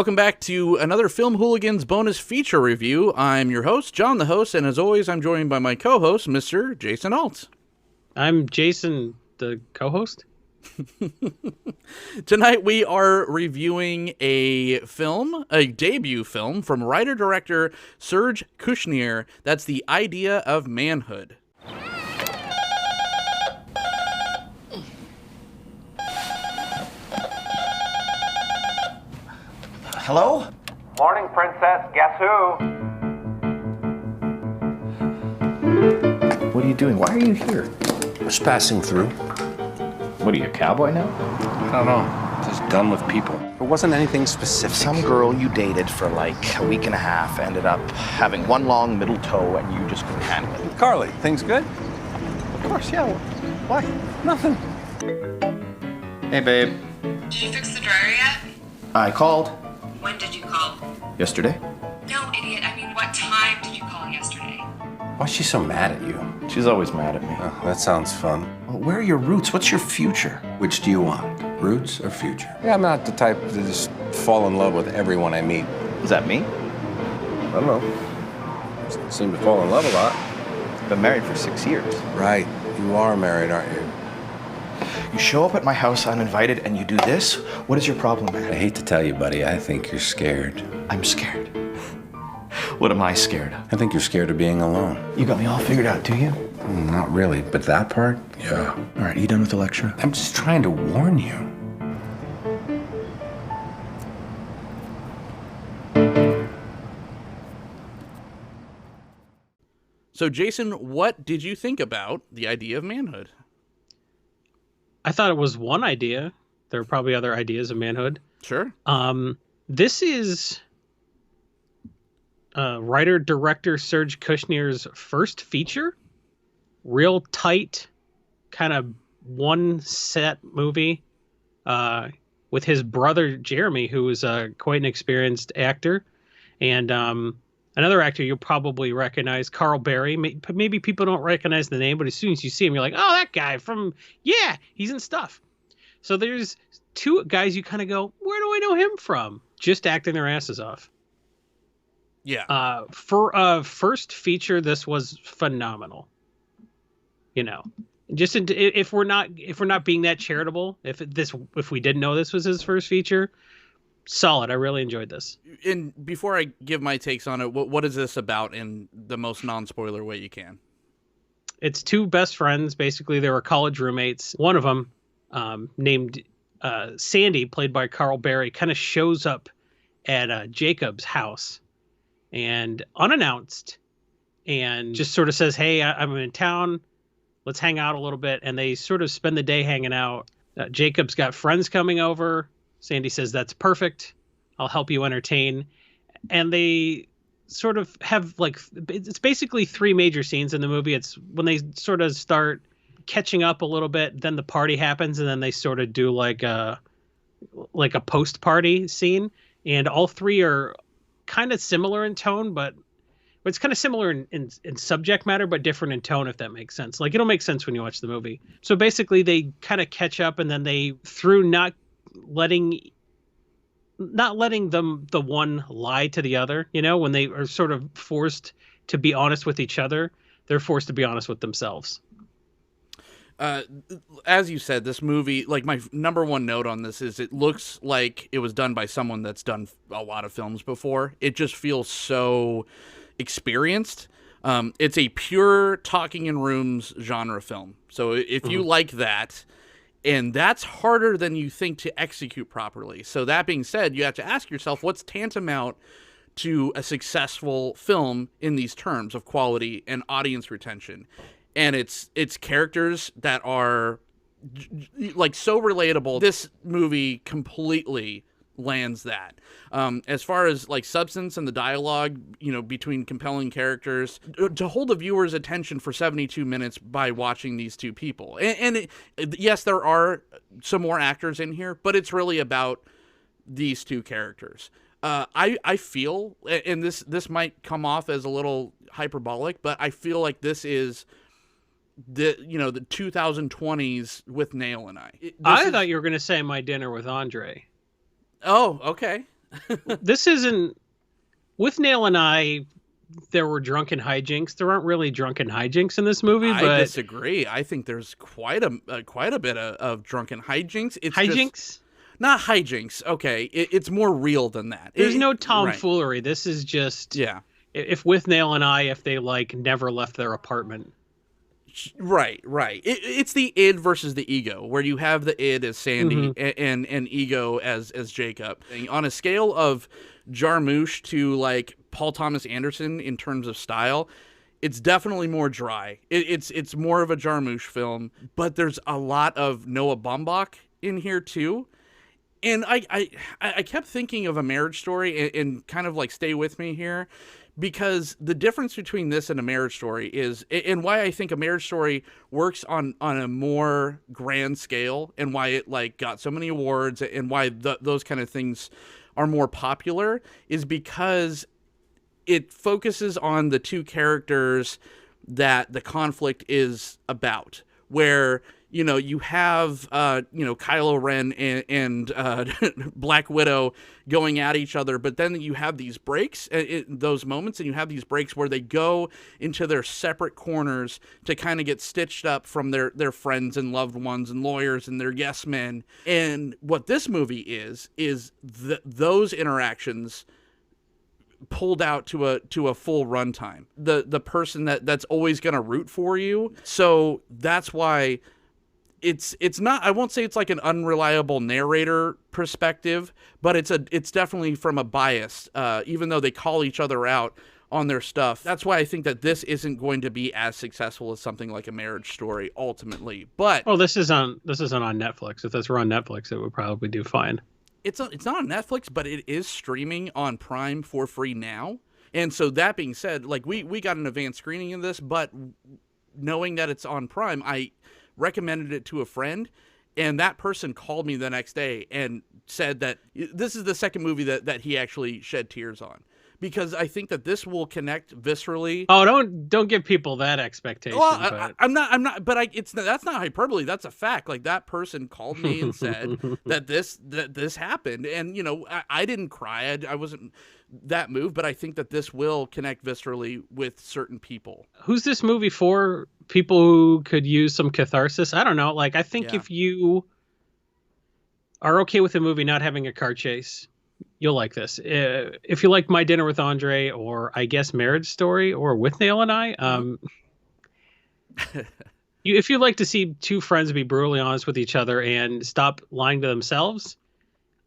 Welcome back to another Film Hooligans bonus feature review. I'm your host, John the host, and as always, I'm joined by my co-host, Mr. Jason Alt. I'm Jason, the co-host. Tonight we are reviewing a debut film from writer-director Serge Kushnier. That's The Idea of Manhood. Hello? Morning, princess. Guess who? What are you doing? Why are you here? Just passing through. What are you, a cowboy now? I don't know. Just done with people. It wasn't anything specific. Some girl you dated for like a week and a half ended up having one long middle toe and you just couldn't handle it. Carly, things good? Of course, yeah. Why? Nothing. Hey, babe. Did you fix the dryer yet? I called. When did you call? Yesterday. No, idiot. I mean, what time did you call yesterday? Why's she so mad at you? She's always mad at me. Oh, that sounds fun. Well, where are your roots? What's your future? Which do you want? Roots or future? Yeah, I'm not the type to just fall in love with everyone I meet. Is that me? I don't know. Just seem to fall in love a lot. Been married for 6 years. Right. You are married, aren't you? You show up at my house uninvited and you do this? What is your problem, man? I hate to tell you, buddy, I think you're scared. I'm scared. What am I scared of? I think you're scared of being alone. You got me all figured out, do you? Not really, but that part, yeah. All right, you done with the lecture? I'm just trying to warn you. So, Jason, what did you think about The Idea of Manhood? I thought it was one idea. There are probably other ideas of manhood. Sure. This is writer-director Serge Kushnier's first feature. Real tight, kind of one-set movie with his brother Jeremy, who is quite an experienced actor. And another actor you'll probably recognize, Carl Berry. Maybe people don't recognize the name, but as soon as you see him, you're like, oh, that guy from, yeah, he's in stuff. So there's two guys you kind of go, where do I know him from? Just acting their asses off. Yeah. For a first feature, this was phenomenal. You know, just if we're not being that charitable, if we didn't know this was his first feature, solid. I really enjoyed this. And before I give my takes on it, what is this about in the most non-spoiler way you can? It's two best friends. Basically, they were college roommates. One of them, named Sandy, played by Carl Berry, kind of shows up at Jacob's house and unannounced and just sort of says, hey, I'm in town. Let's hang out a little bit. And they sort of spend the day hanging out. Jacob's got friends coming over. Sandy says, that's perfect. I'll help you entertain. And they sort of have it's basically three major scenes in the movie. It's when they sort of start catching up a little bit, then the party happens, and then they sort of do like a post-party scene. And all three are kind of similar in tone, but it's kind of similar in subject matter, but different in tone, if that makes sense. Like, it'll make sense when you watch the movie. So basically they kind of catch up, and then they, through not letting them, the one lie to the other, you know, when they are sort of forced to be honest with each other, they're forced to be honest with themselves. As you said, this movie, like, my number one note on this is it looks like it was done by someone that's done a lot of films before. It just feels so experienced. It's a pure talking in rooms genre film. So if you like that, and that's harder than you think to execute properly. So that being said, you have to ask yourself, what's tantamount to a successful film in these terms of quality and audience retention? And it's characters that are like so relatable. This movie completely lands that. As far as like substance and the dialogue, you know, between compelling characters, to hold the viewer's attention for 72 minutes by watching these two people. Yes, there are some more actors in here, but it's really about these two characters. I feel, and this might come off as a little hyperbolic, but I feel like this is the 2020s with Nail and I. I thought you were going to say My Dinner with Andre. Oh, okay. This isn't with Nail and I. There were drunken hijinks. There aren't really drunken hijinks in this movie, I but disagree. I think there's quite a bit of drunken hijinks. It's hijinks. Just, not hijinks. Okay, it's more real than that. There's no tomfoolery. Right. This is just If with Nail and I, if they like never left their apartment. Right. It's the id versus the ego, where you have the id as Sandy and ego as Jacob. On a scale of Jarmusch to like Paul Thomas Anderson in terms of style, it's definitely more dry. It's more of a Jarmusch film, but there's a lot of Noah Baumbach in here too. And I kept thinking of A Marriage Story and kind of like stay with me here, because the difference between this and A Marriage Story is, and why I think A Marriage Story works on a more grand scale, and why it like got so many awards, and why those kind of things are more popular, is because it focuses on the two characters that the conflict is about, where you have Kylo Ren and Black Widow going at each other, but then you have these breaks, those moments, and you have these breaks where they go into their separate corners to kind of get stitched up from their friends and loved ones and lawyers and their yes men. And what this movie is those interactions pulled out to a full runtime. The person that's always going to root for you. So that's why it's not, I won't say it's like an unreliable narrator perspective, but it's definitely from a bias, even though they call each other out on their stuff. That's why I think that this isn't going to be as successful as something like A Marriage Story ultimately. But this isn't on Netflix. If this were on Netflix, it would probably do fine. It's not on Netflix, but it is streaming on Prime for free now. And so that being said, like we got an advanced screening of this, but knowing that it's on Prime, I recommended it to a friend, and that person called me the next day and said that this is the second movie that he actually shed tears on, because I think that this will connect viscerally. Oh, don't give people that expectation. Well, I'm not, but that's not hyperbole. That's a fact. Like, that person called me and said that this happened, and I didn't cry. I wasn't that moved, but I think that this will connect viscerally with certain people. Who's this movie for? People who could use some catharsis? I don't know. Like, I think if you are okay with a movie not having a car chase, you'll like this. If you like My Dinner with Andre, or I guess Marriage Story, or With Nail and I, if you'd like to see two friends be brutally honest with each other and stop lying to themselves,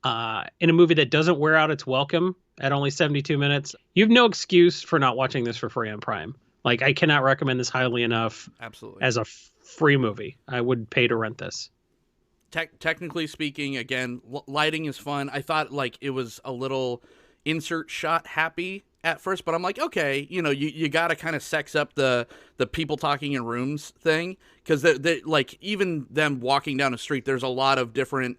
in a movie that doesn't wear out its welcome at only 72 minutes, you have no excuse for not watching this for free on Prime. Like, I cannot recommend this highly enough. Absolutely. As a free movie. I would pay to rent this. Technically speaking, again, lighting is fun. I thought like it was a little insert shot happy at first, but I'm like, okay, you got to kind of sex up the people talking in rooms thing, because they like, even them walking down the street, there's a lot of different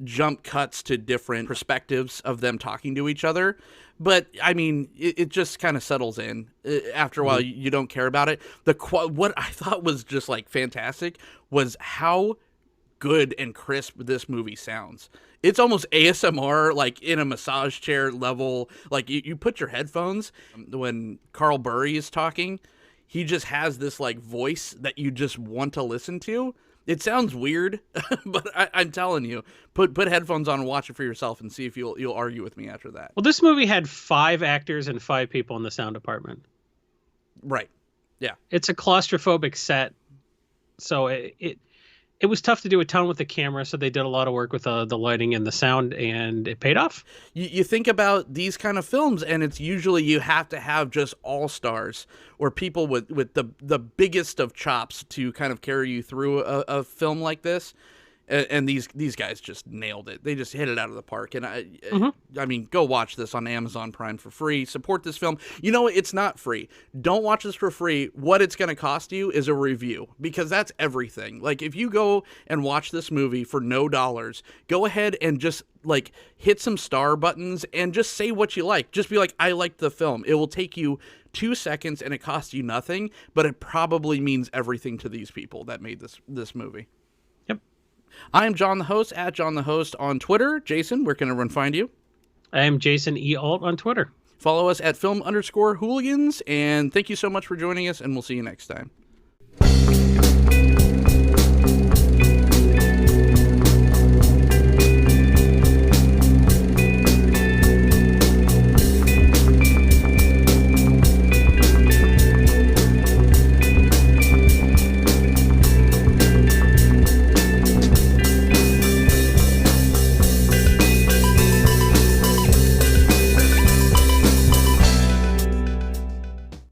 jump cuts to different perspectives of them talking to each other. But I mean, it just kind of settles in after a while. You don't care about it. What I thought was just like fantastic was how good and crisp this movie sounds. It's almost ASMR, like in a massage chair level. Like you put your headphones when Carl Burry is talking, he just has this like voice that you just want to listen to. It sounds weird, but I'm telling you, put headphones on and watch it for yourself and see if you'll argue with me after that. Well, this movie had 5 actors and 5 people in the sound department. Right. Yeah. It's a claustrophobic set, so it was tough to do a ton with the camera, so they did a lot of work with the lighting and the sound, and it paid off. You think about these kind of films, and it's usually you have to have just all-stars or people with the biggest of chops to kind of carry you through a film like this. And these guys just nailed it. They just hit it out of the park. And I mean, go watch this on Amazon Prime for free. Support this film. It's not free. Don't watch this for free. What it's going to cost you is a review, because that's everything. Like, if you go and watch this movie for no dollars, go ahead and just like hit some star buttons and just say what you like. Just be like, I liked the film. It will take you 2 seconds and it costs you nothing, but it probably means everything to these people that made this movie. Yep. I'm Jon the Host, at Jon the Host on Twitter. Jason, where can everyone find you? I am Jason E. Alt on Twitter. Follow us at film_hooligans, and thank you so much for joining us, and we'll see you next time.